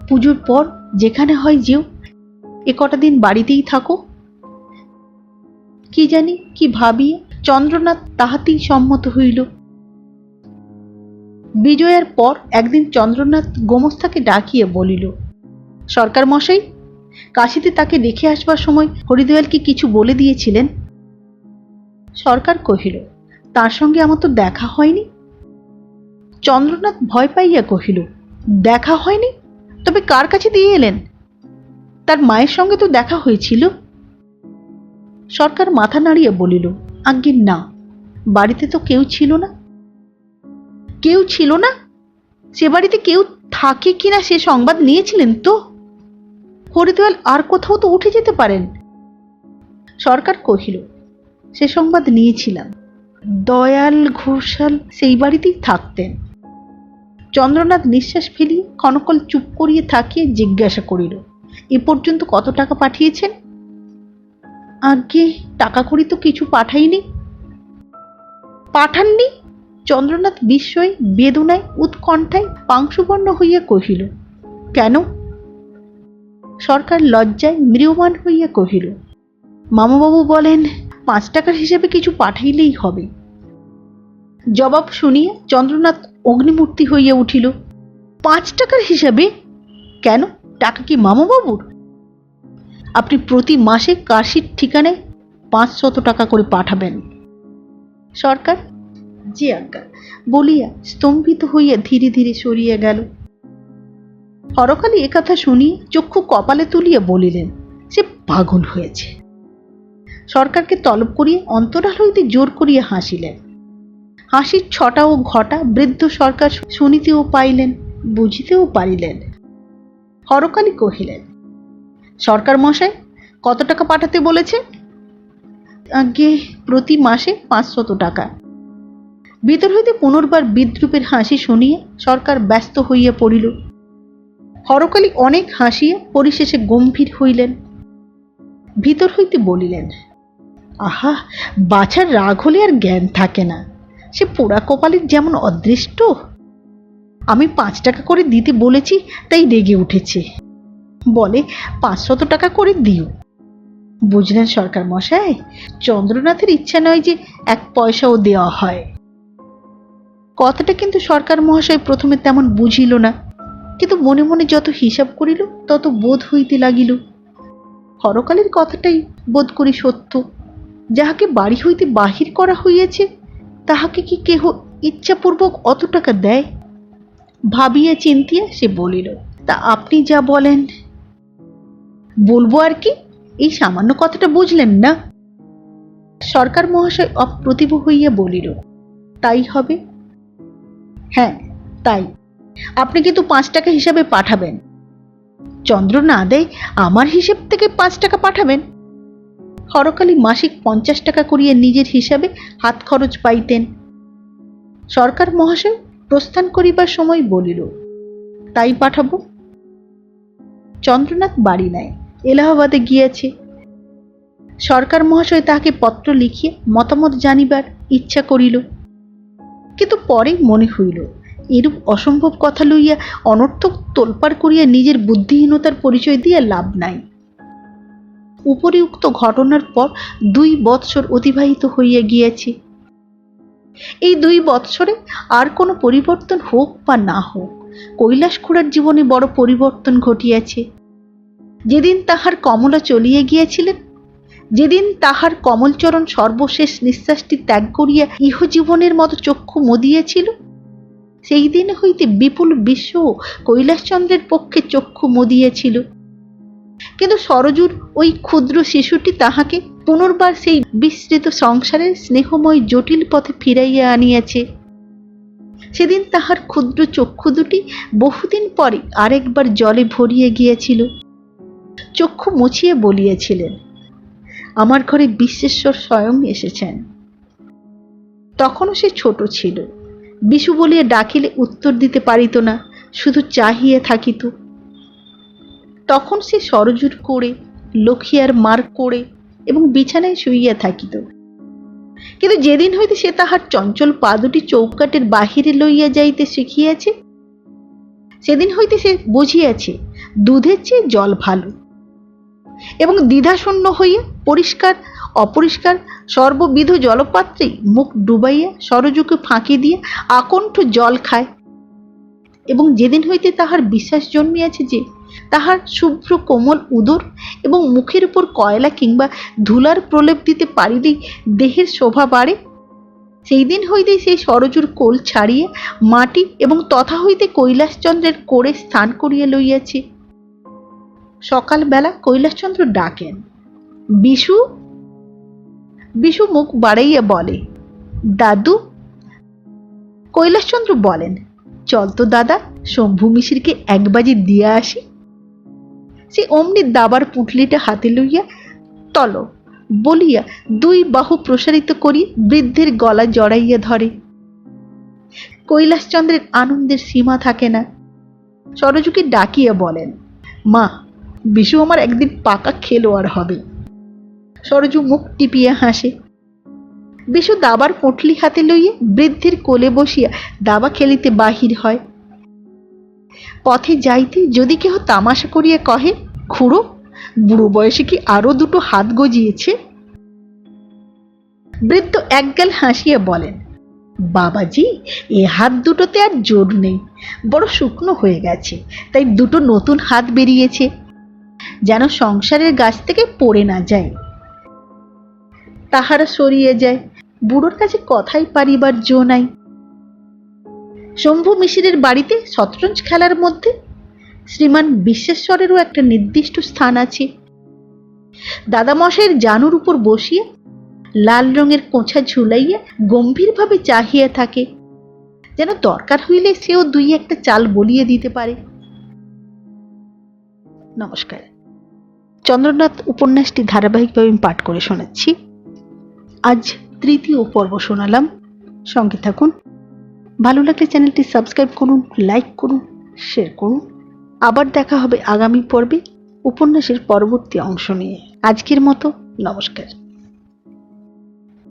পুজোর পর যেখানে হয় যেও, এ কটা দিন বাড়িতেই থাকো। কি জানি কি ভাবিয়া চন্দ্রনাথ তাহাতেই সম্মত হইল। বিজয়ার পর একদিন চন্দ্রনাথ গোমস্তাকে ডাকিয়া বলিল, সরকার মশাই, কাশীতে তাকে রেখে আসবার সময় হরিদয়াল কি কিছু বলে দিয়েছিলেন? সরকার কহিল, তার সঙ্গে আমার তো দেখা হয়নি। চন্দ্রনাথ ভয় পাইয়া কহিল, দেখা হয়নি? তবে কার কাছে দিয়ে এলেন? তার মায়ের সঙ্গে তো দেখা হয়েছিল। সরকার মাথা নাড়িয়া বলিল, আজ্ঞে না, বাড়িতে তো কেউ ছিল না। কেউ ছিল না? সে বাড়িতে কেউ থাকে কিনা সে সংবাদ নিয়েছিলেন তো? হরিদয়াল আর কোথাও তো উঠে যেতে পারেন। সরকার কহিল, সে সংবাদ নিয়েছিলাম। দয়াল ঘোষাল সেই বাড়িতেই থাকতেন। চন্দ্রনাথ নিঃশ্বাস ফেলিয়ে ক্ষণকাল চুপ করিয়ে থাকিয়ে জিজ্ঞাসা করিল, এ পর্যন্ত কত টাকা পাঠিয়েছেন? আজ্ঞে টাকা কড়ি তো কিছু পাঠাইনি। পাঠাননি? চন্দ্রনাথ বিস্ময় বেদনায় উৎকণ্ঠায় পাংশুবর্ণ হইয়া কহিল, কেন? সরকার লজ্জায় ম্রিয়মাণ হইয়া কহিল, মামাবাবু বলেন 5 টাকার হিসেবে কিছু পাঠাইলেই হবে। জবাব শুনিয়া চন্দ্রনাথ অগ্নিমূর্তি হইয়া উঠিল। 5 টাকার হিসাবে? কেন, টাকা কি মামাবাবুর? আপনি প্রতি মাসে কাশির ঠিকানায় 500 টাকা করে পাঠাবেন। সরকার জি আজ্ঞা বলিয়া স্তম্ভিত হইয়া ধীরে ধীরে সরিয়া গেল। হরকালী একথা শুনিয়ে চক্ষু কপালে তুলিয়া বলিলেন, সে পাগল হয়েছে। সরকারকে তলব করিয়া অন্তরাল হইতে জোর করিয়া হাসিলেন। হাসির ছটা ও ঘটা বৃদ্ধ সরকার শুনিতেও পাইলেন, বুঝিতেও পারিলেন। হরকালী কহিলেন, সরকার মশাই কত টাকা পাঠাতে বলেছে? আগে প্রতি মাসে 500 টাকা। ভিতর হইতে পুনর্বার বিদ্রুপের হাসি শুনিয়া সরকার ব্যস্ত হইয়া পড়িল। হরকালী অনেক হাসিয়া পরিশেষে গম্ভীর হইলেন। ভিতর হইতে বলিলেন, আহা, বাছার রাগ হলে আর জ্ঞান থাকে না। সে পোড়া কপালের যেমন অদৃষ্ট। আমি 5 টাকা করে দিতে বলেছি, তাই রেগে উঠেছে। বলে 500 টাকা করে দিও। বুঝলেন সরকার মশাই, চন্দ্রনাথের ইচ্ছা নয় যে 1 পয়সাও দেওয়া হয়। কথাটা কিন্তু সরকার মহাশয় প্রথমে তেমন বুঝিল না, কিন্তু মনে মনে যত হিসাব করিল তত বোধ হইতে লাগিল। হরকালীর কথাটাই বোধ করি সত্য। যাহাকে বাড়ি হইতে বাহির করা হইয়াছে তাহাকে কি কেহ ইচ্ছাপূর্বক অত টাকা দেয়? ভাবিয়া চিন্তিয়া সে বলিল, তা আপনি যা বলেন। বলবো আর কি, এই সামান্য কথাটা বুঝলেন না? সরকার মহাশয় অপ্রতিভ হইয়া বলিল, তাই হবে। হ্যাঁ তাই। আপনি কিন্তু 5 টাকা হিসাবে পাঠাবেন। চন্দ্র না দেয় আমার হিসেব থেকে 5 টাকা পাঠাবেন। হরকালী মাসিক 50 টাকা করিয়া নিজের হিসাবে হাত খরচ পাইতেন। সরকার মহাশয় প্রস্থান করিবার সময় বলিল, তাই পাঠাবো। চন্দ্রনাথ বাড়ি নাই, এলাহাবাদে গিয়াছে। সরকার মহাশয় তাহাকে পত্র লিখিয়া মতামত জানিবার ইচ্ছা করিল, কিন্তু পরে মনে হইল এরূপ অসম্ভব কথা লইয়া অনর্থক তোলপাড় করিয়া নিজের বুদ্ধিহীনতার পরিচয় দিয়া লাভ নাই। উপরিউক্ত ঘটনার পর 2 বৎসর অতিবাহিত হইয়া গিয়াছে। এই 2 বৎসরে আর কোনো পরিবর্তন হোক বা না হোক, কৈলাস খুড়ার জীবনে বড় পরিবর্তন ঘটিয়াছে। যেদিন তাহার কমলা চলিয়া গিয়াছিলেন, যেদিন তাহার কমলচরণ সর্বশেষ নিঃশ্বাসটি ত্যাগ করিয়া ইহজীবনের মতো চক্ষু মুদিয়াছিল, সেই দিন হইতে বিপুল বিশ্ব কৈলাসচন্দ্রের পক্ষে চক্ষু মুদিয়াছিল। কিন্তু সরজুর ওই ক্ষুদ্র শিশুটি তাহাকে পুনর্বার সেই বিস্তৃত সংসারের স্নেহময় জটিল পথে ফিরাইয়া আনিয়াছে। সেদিন তাহার ক্ষুদ্র চক্ষু দুটি বহুদিন পরে আরেকবার জলে ভরিয়া গিয়াছিল। চক্ষু মুছিয়া বলিয়াছিলেন, আমার ঘরে বিশ্বেশ্বর স্বয়ং এসেছেন। তখনও সে ছোট ছিল। বিশু বলিয়া ডাকিলে উত্তর দিতে পারিত না, শুধু চাহিয়া থাকিত। তখন সে সরজুর কোড়ে, লক্ষিয়ার মার কোড়ে এবং বিছানায় শুইয়া থাকিত। কিন্তু যেদিন হইতে সে তাহার চঞ্চল পা দুটি চৌকাটের বাহিরে লইয়া যাইতে শিখিয়াছে, সেদিন হইতে সে বুঝিয়াছে দুধের চেয়ে জল ভালো, এবং দ্বিধাশূন্য হইয়া পরিষ্কার অপরিষ্কার সর্ববিধ জলপাত্রেই মুখ ডুবাইয়া সরজুকে ফাঁকি দিয়ে আকণ্ঠ জল খায়। এবং যেদিন হইতে তাহার বিশ্বাস জন্মিয়াছে যে তাহার শুভ্র কোমল উদর এবং মুখের উপর কয়লা কিংবা ধুলার প্রলেপ দিতে পারিলেই দেহের শোভা বাড়ে, সেই দিন হইতেই সেই সরজুর কোল ছাড়িয়া মাটি এবং তথা হইতে কৈলাসচন্দ্রের কোড়ে স্থান করিয়া লইয়াছে। সকালবেলা কৈলাসচন্দ্র ডাকেন, বিশু। বিশু মুখ বাড়াইয়া বলে, দাদু। কৈলাসচন্দ্র বলেন, চল তো দাদা, শম্ভু মিশ্রকে 1 বাজি দিয়া আসি। সে অমনি দাবার পুঁটলিটা হাতে লইয়া তল বলিয়া 2 বাহু প্রসারিত করি বৃদ্ধের গলা জড়াইয়া ধরে। কৈলাসচন্দ্রের আনন্দের সীমা থাকে না। সরজুকে ডাকিয়া বলেন, মা, বিশু আমার একদিন পাকা খেলোয়াড় হবে। সরজু মুখ টিপিয়া হাসে। বিশু দাবার পুঁটলি হাতে লইয়া বৃদ্ধের কোলে বসিয়া দাবা খেলিতে বাহির হয়। পথে যাইতে যদি কেহ তামাশা করিয়া কহে, খুড়ো, বুড়ো বয়সে কি আরো 2টো হাত গজিয়েছে? বৃদ্ধ একগাল হাসিয়া বলেন, বাবাজি, এ হাত দুটোতে আর জোর নেই, বড় শুকনো হয়ে গেছে, তাই 2টো নতুন হাত বেরিয়েছে, যেন সংসারের গাছ থেকে পড়ে না যায়। তাহারা সরিয়ে যায়। বুড়োর কাছে কথাই পারিবার জো নাই। শম্ভু মিশ্রের বাড়িতে শতরঞ্জ খেলার মধ্যে শ্রীমান বিশ্বেশ্বরেরও একটা নির্দিষ্ট স্থান আছে। দাদামশাইয়ের জানুর উপর বসিয়ে লাল রঙের কোঁচা ঝুলাইয়া গম্ভীরভাবে চাহিয়া থাকে, যেন দরকার হইলে সেও দুই একটা চাল বলিয়ে দিতে পারে। নমস্কার। চন্দ্রনাথ উপন্যাসটি ধারাবাহিকভাবে আমি পাঠ করে শোনাচ্ছি। আজ তৃতীয় পর্ব শোনালাম। সঙ্গে থাকুন। ভালো লাগলে চ্যানেলটি সাবস্ক্রাইব করুন, লাইক করুন, শেয়ার করুন। আবার দেখা হবে আগামী পর্বে উপন্যাসের পরবর্তী অংশ নিয়ে। আজকের মতো নমস্কার।